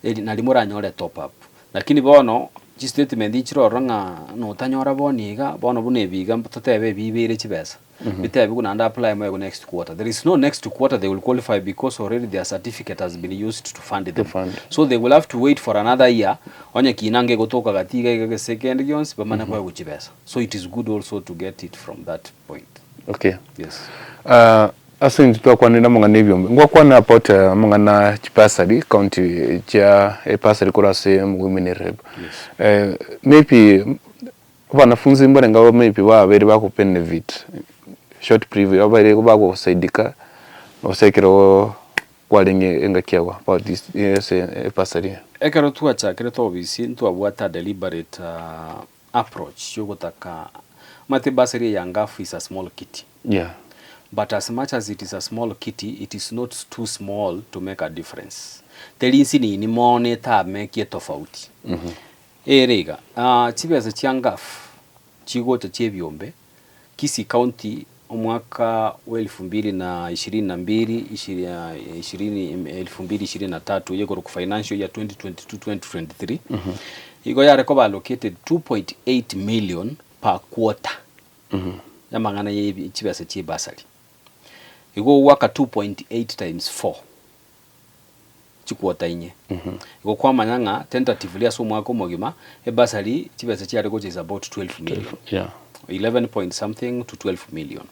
nalimura nyore top up lakini bono chi statement ichiro ranga no tanyora boniga bono bune biga totebe bibere chibesa bitebe kuna and apply mo next quarter there is no next quarter they will qualify because already their certificate has been used to fund them so they will have to wait for another year onye kinange gotoka gatiga igege second gions bamana kwa kuchibesa so it is good also to get it from that point. Okay, yes asinzi twakwanira mungana ebyombe ngwakwana about mungana chipasari county cha pasari kurase mugumine reb maybe wanafunzi mbarenga maybe wabere bakupenevit short preview abare bako saidika osekero kwalenge engakiawa about this yes pasari ekero tuacha kire to bisi ntwabwata deliberate approach yogotaka mate basari yangafu is a small kitty but as much as it is a small kitty it is not too small to make a difference telinsi ni mone ta make tofauti erega chibeza chiangaf chigo cha chebyombe Kisii County omwaka wa 2022 2023 yego ku financial year 2022-2023 igo yare ko allocated 2.8 million per quarter yamangana yebi chibasa chibasali igo waka 2.8 times 4 chikwota inye igo kwa manyanga tentatively aso mwako mogima ebasali chibasa chiare go is about 12 million 11 point something to 12 million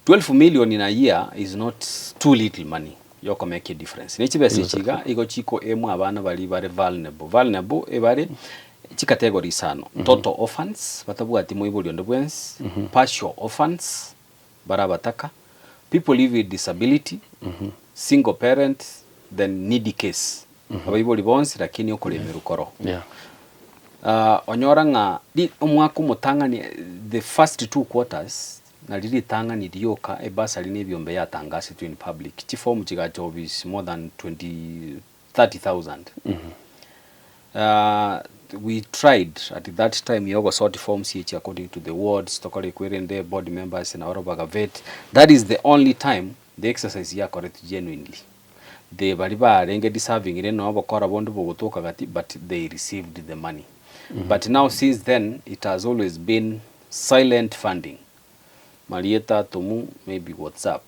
12 million in a year is not too little money yoko make a difference nechibese chiga igo chiko emu abana bali bare vulnerable ebare chikategori sano total orphans batabwati mu ibulyo ndobwens partial orphans barabataka people live with disability single parent then needy case abayiboli bonse lakini okolemera ukoro onyoranga di omwaka mutangani the first 2 quarters na lili tangani dioka ebasali nebyombe yatangase to in public chiform chigacho is more than 30,000 we tried at that time yogo sort forms each according to the wards tokole kwirende board members na orobaga vet that is the only time the exercise ya correct genuinely they baliba renge deserving ile no abakora bondu bogotoka gati but they received the money but now since then it has always been silent funding Marieta tomu maybe WhatsApp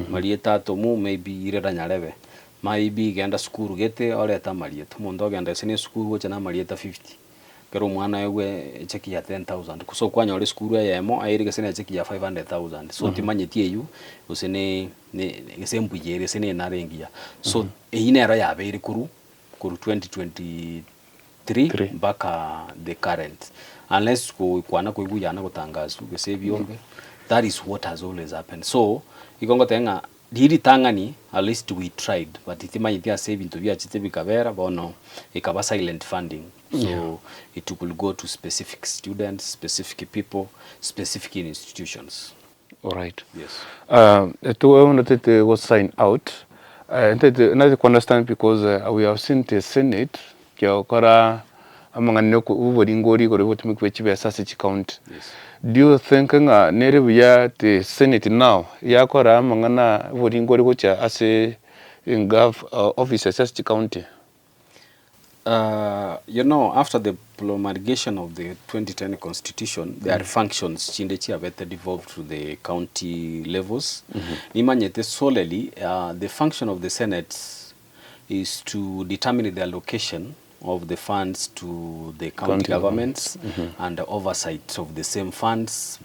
Marieta tomu maybe irera nyarebe maybe genda skuru gete oleta Marieta mundo genda sene skuru gocha na Marieta 50 kero mwana yewe cheki ya 10,000 so kwanya ole skuru ya yemo ayiri sene cheki ya 500,000 so timanyetie yu usene ne gesembu yere sene narengia so einera ya beri kuru 2023 mpaka the current unless kwana kuiguyana gutangazu gese byombe that is what has always happened so ikongo tenga diri tangani at least we tried but itimanyitia saving to bia chite bikabera bono ikaba silent funding so it will go to specific students, specific people, specific institutions. All right. Yes. To I was signed out. Another understand because we have seen the Senate kiokora amangane ko uboringori ko rebo kwechibe sasa county. Yes. Do you think nerebu ya the Senate now yakora amangana uboringori ko cha ase in gov officers sasa county? You know, after the promulgation of the 2010 constitution, there are functions chindechi have devolved to the county levels. Nimanyete solely, the function of the Senate is to determine the allocation of the funds to the county governments and the oversight of the same funds,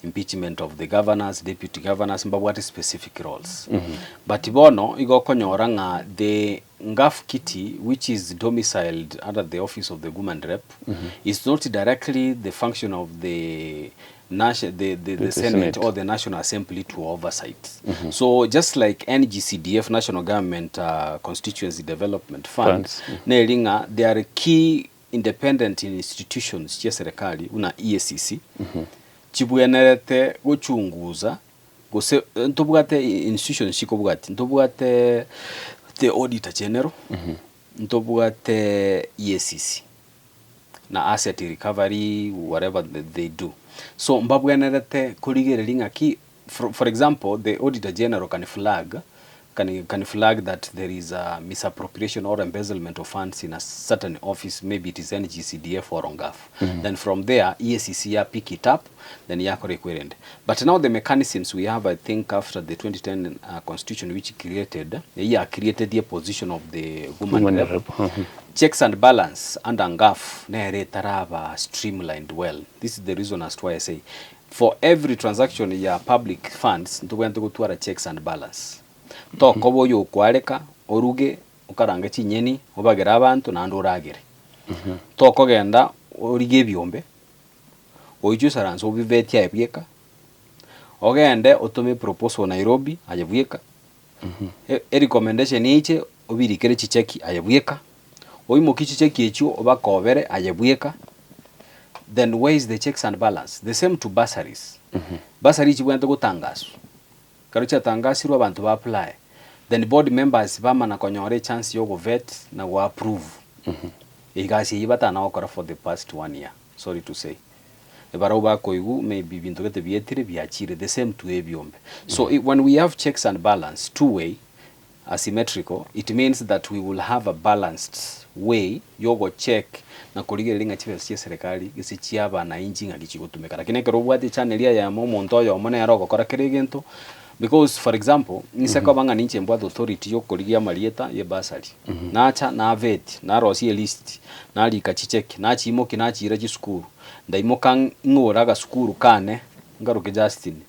impeachment of the governors, deputy governors, but what is specific roles. But ibono, igo konyoranga, the Ngaf Kitty, which is domiciled under the office of the Women Rep, is not directly the function of the Senate or the National Assembly to oversight. So just like NGCDF, National Government Constituency Development Fund, there are key independent institutions cia serikali una EACC chibuenerete guchunguza ntobugate institutions chikobugate ntobugate the Auditor General ntobugate EACC na asset recovery whatever they do. So mbabwenerete kurigerelinga ki for example the Auditor General can flag that there is a misappropriation or embezzlement of funds in a certain office, maybe it is NGCDF or ONGAF. Then from there, EACC pick it up, then yako requirement. But now the mechanisms we have, I think, after the 2010 constitution, which created the position of the woman rep. Checks and balance and ONGAF, taraba streamlined well. This is the reason as to why I say, for every transaction, public funds, to go to a checks and balance. Toko boyo kwareka oruge ukaranga chinyeni obagera abantu nando uragere toko genda orige byombe oijusa ranzo bivetia ebyeka ogende otome proposal Nairobi ayebweka recommendation iche obirikere chicheki ayebweka oimo chicheki echo obakobere ayebweka. Then where is the checks and balance? The same to bursaries. Bursary chibwente gutangazo karucha tangasirwa abantu ba apply, then board members bama na konyore chance yo go vet na go approve. Igasi yibata na okora for the past 1 year, sorry to say. Ebaroba koigu maybe bintu gete bietire biachire the same to ebiombe. So when we have checks and balance two-way asymmetrical, it means that we will have a balanced way yo go check na kurigelinga chive cia serikali gisi chiaba na inji ngagichigutumeka lakini kero bwati channel ya monto yo mone yaro gokora kirigento. Because for example, niseko banga ninche mbwa authority yo kurigia malieta ye basari. Nacha na vet na rosi list na lika chicheki na chimoki na chira chi school. Ndaimoka ngoraga school kane ngaruke Justin.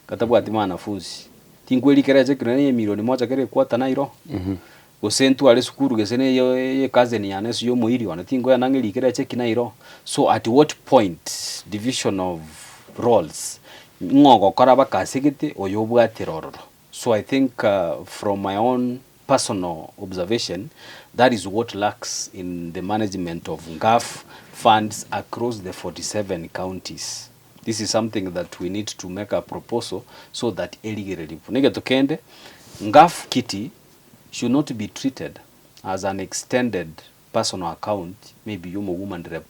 Katabwa atimana fuzi. Tingweli kereje kirene milioni moja kere kwata nairo. Osentu ale school gesene ye cousin yana yo muiri wana tingo ya nangeli kereje kinairo. So at what point division of roles ngogo karaba kasigiti oyobwate rororo. So I think from my own personal observation, that is what lacks in the management of GAF funds across the 47 counties. This is something that we need to make a proposal so that Nige GAF kitty should not be treated as an extended personal account, maybe you woman rep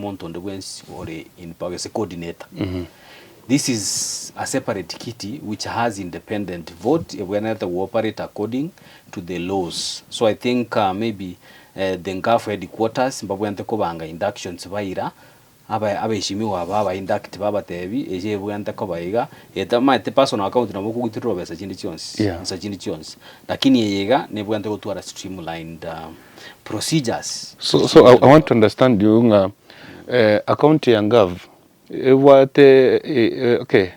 on the wens or in power as a coordinator. This is a separate kitty which has independent vote when it will operate according to the laws. So I think maybe the GAF headquarters mbabwente kobanga inductions baira abeshimiwa baba induct baba tebi eje bwante ko baiga eta mate personal account na muku gutiro besa chindi chionsi nsa chindi chionsi lakini yega ne bwante gutwara streamlined procedures. So I want to understand you account ya ngav ebwate okay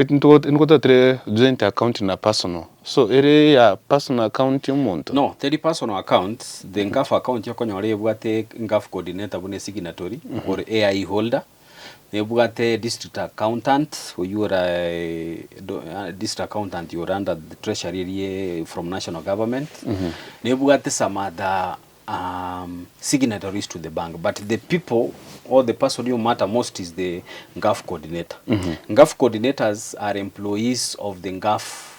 ntuko tre joint account na personal, so ere ya personal account y'umuntu? No, teri personal account, the ngaf account yokonyore ebwate ngaf coordinator bune signatory or AI holder, ebwate district accountant, you are district accountant, you are under the treasury from national government, nebwate some other signatories to the bank, but the people or the person who matter most is the NGAF coordinator. NGAF coordinators are employees of the NGAF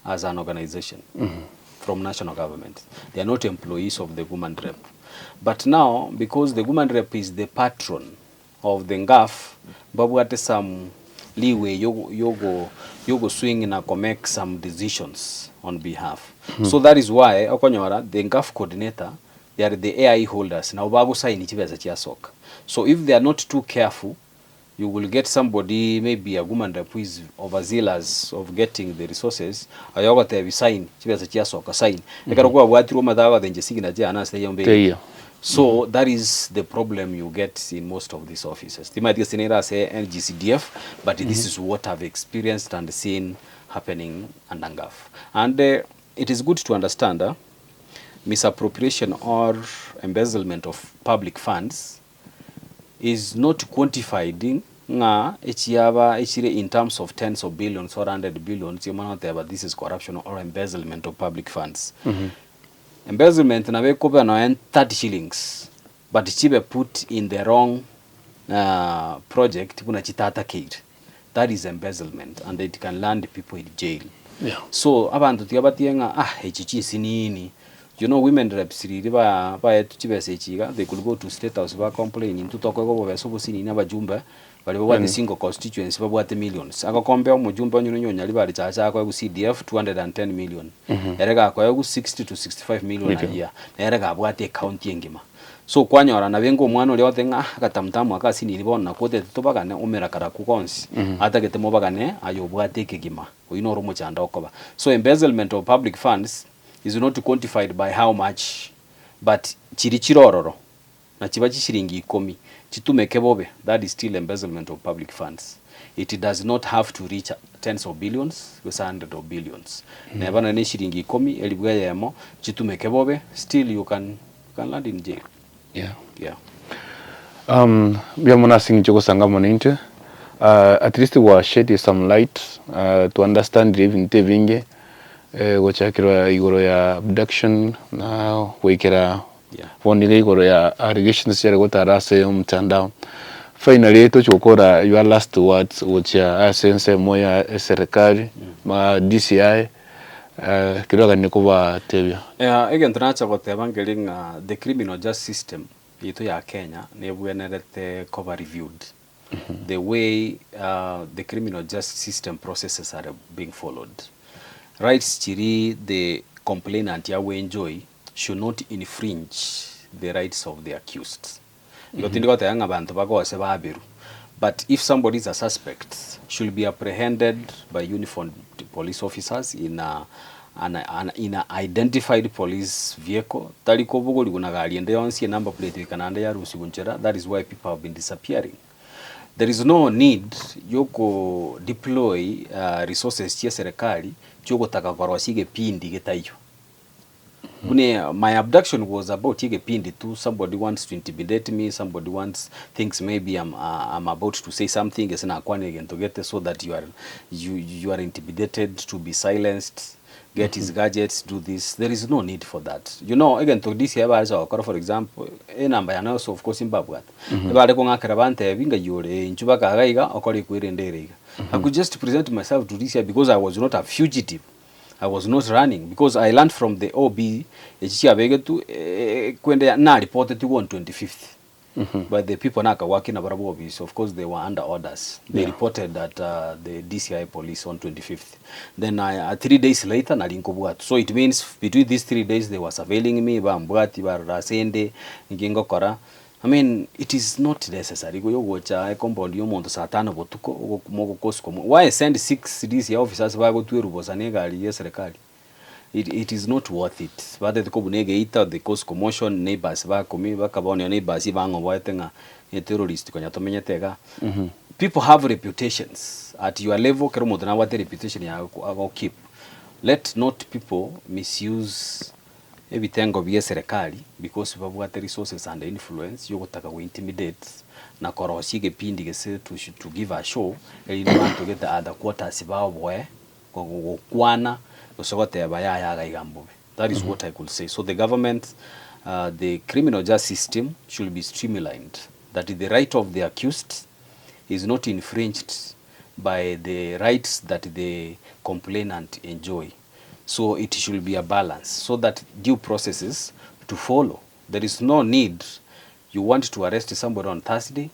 as an organization from national government. They are not employees of the woman rep. But now, because the woman rep is the patron of the NGAF, babu ate some leeway, yogo swing in a make some decisions on behalf. So that is why okonyora the NGAF coordinator, they are the AI holders. Now babu sign ichibeza chia soka. So if they are not too careful, you will get somebody, maybe a woman rep who is overzealous of getting the resources. Ayoga te sign chibeza chia soka sign. Ekarokuwa bwatiro madawa denje sigina je anase yombe. So that is the problem you get in most of these offices. They might say NGCDF, but this is what I've experienced and seen happening under NGAF. And it is good to understand misappropriation or embezzlement of public funds is not quantified in terms of tens of billions or 100 billions. But this is corruption or embezzlement of public funds. Embezzlement na wekopa na 30 shillings, but chibe put in the wrong project kuna chitata kid. That is embezzlement, and it can land people in jail. So abantu tiabatienga echichi sinini. You know, women reps ba chibe sechiga, they could go to state house ba complaining to talk over beso sinini abajumba bali bwa single constituency babwate millions akakombe omujumba nyunyonya libali chacha kwa CDF 210 million erega kwa 60 to 65 million a year erega bwate county engima. So kwanyora na bengo mwana oli otenga akatamtamu akasini libona kote tobagane omera kara kukonsi atagete mobagane ayo bwate kegima oyinoro muchanda okoba. So embezzlement of public funds is not quantified by how much, but chiri chirororo na chiba chishiringi 10 chitumeke bobe, that is still embezzlement of public funds. It does not have to reach tens of billions with hundreds of billions. Never na shiringi 10 elibwe yemo chitumeke bobe, still you can land in jail. Bia mona sing jogo sanga moninte at least we shed some light to understand even tevinge gochakira igoro ya abduction na wekera fonile igoro ya allegations yare gotarase mtandao. Finally tochokora your last words which sense moya serikali ma DCI kidoga nikuba tebya again tunacha gotebangeling the criminal justice system ito ya Kenya nebwenerete cover reviewed the way the criminal justice system processes are being followed. Rights chiri the complainant ya we enjoy should not infringe the rights of the accused. But if somebody is a suspect, should be apprehended by uniformed police officers in an identified police vehicle. That is why people have been disappearing. There is no need yoko deploy resources chia serikali choko takavarwasige pindi getaiyo. My abduction was about yege pindi too. Somebody wants to intimidate me, somebody thinks maybe I'm about to say something so that you are intimidated to be silenced, get his gadgets, do this. There is no need for that. You know, again, to this here, for example, a number and also, of course, Zimbabwe. I could just present myself to this here because I was not a fugitive. I was not running because I learned from the OB when na reported to 125th. But the people now working about office, of course, they were under orders. They reported that the DCI police on 25th. Then 3 days later, so it means between these 3 days, they were surveilling me. I mean, it is not necessary go yogocha compound yo muntu saa 5 botuko mogo kosko. Why send 6 DC officers ba go tweru bosane gari ya serikali? It is not worth it. But the kobunege ita the cause commotion neighbors ba komi ba kabone neighbors bango boetenga a terrorist ko nyatomenyetega. People have reputations at your level kero muntu na wate reputation ya go keep. Let not people misuse ebitengo bya serikali because babwate resources and influence yo gutaka go intimidate na korosi gepindi gese to give a show and you want to get the other quarters ba boy go kwana that is what I could say. So the government, the criminal justice system should be streamlined, that the right of the accused is not infringed by the rights that the complainant enjoy. So it should be a balance so that due processes to follow. There is no need. You want to arrest somebody on Thursday,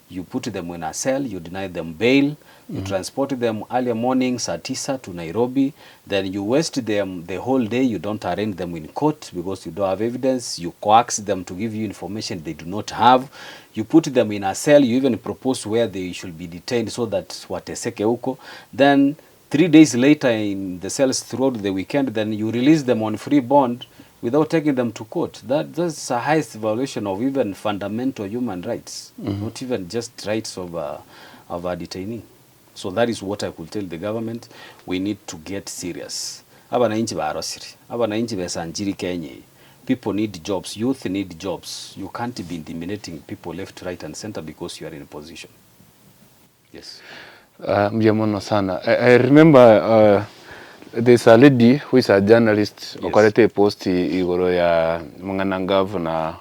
you put them in a cell, you deny them bail, you transport them early morning, Satisa to Nairobi, then you waste them the whole day, you don't arraign them in court because you don't have evidence, you coax them to give you information they do not have, you put them in a cell, you even propose where they should be detained so that wateseke huko, then 3 days later in the cells throughout the weekend, then you release them on free bond without taking them to court. That's a highest violation of even fundamental human rights, not even just rights of a detainee. So that is what I could tell the government. We need to get serious. Abanainchi barosiri, abanainchi besanjiri Kenya. People need jobs, youth need jobs. You can't be intimidating people left, right and center because you are in a position. Yes. Mjamono sana. I remember there's a lady who is a journalist. Yes. Okarete post igoro ya Mwanganangavu na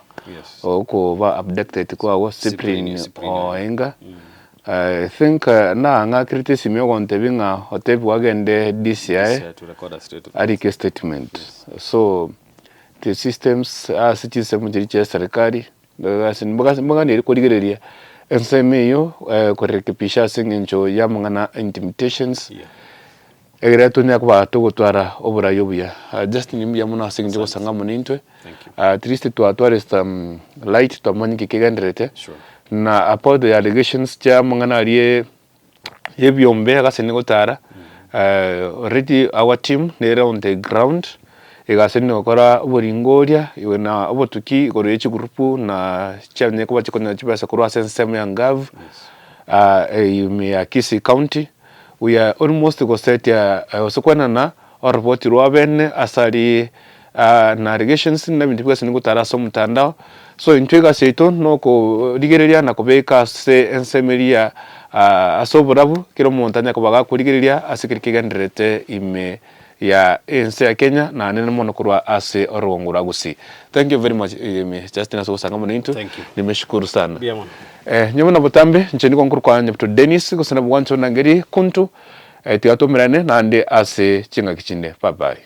oko ba abducted kwa Cyprian Oenga. I think na nga criticism yo kontebinga hotebi wagende DCI to record a statement. Statement. Yes. So the systems are system jiriche serikali gasin mbaga ne kodigereria enseme yo korekepisha singencho ya mangana intimidations. Egera tunya kwa tugutwara obura yobuya just nimya muna singencho sanga munintwe at least to atwarist light to maniki kigendrete. Sure. Na about the allegations cha mangana rie yebyombe gasene gutara already our team they on the ground egasene okora buringoria iwe na obotuki goro echi group na chanye kuba chikona chibasa kurwa sensem ya ngav me Akisi County we are almost go set ya osokwana na report rwabene asari na allegations na bintu gasene gutara so mutandao. So intwega seito noko rigereria na kubeka se ensemeria asoburabu kiro montanya kubaga kurigereria asikirikiganderete ime ya ense ya Kenya na nene mono kurwa ase orongura gusi. Thank you very much Justin aso sanga moninto. Nimeshukuru sana. Nyamuna butambe ncheni konkuru kwa nyapto Dennis kusana bwancho nangeri kuntu tiato mirane na ande ase chinga kichinde. Bye bye.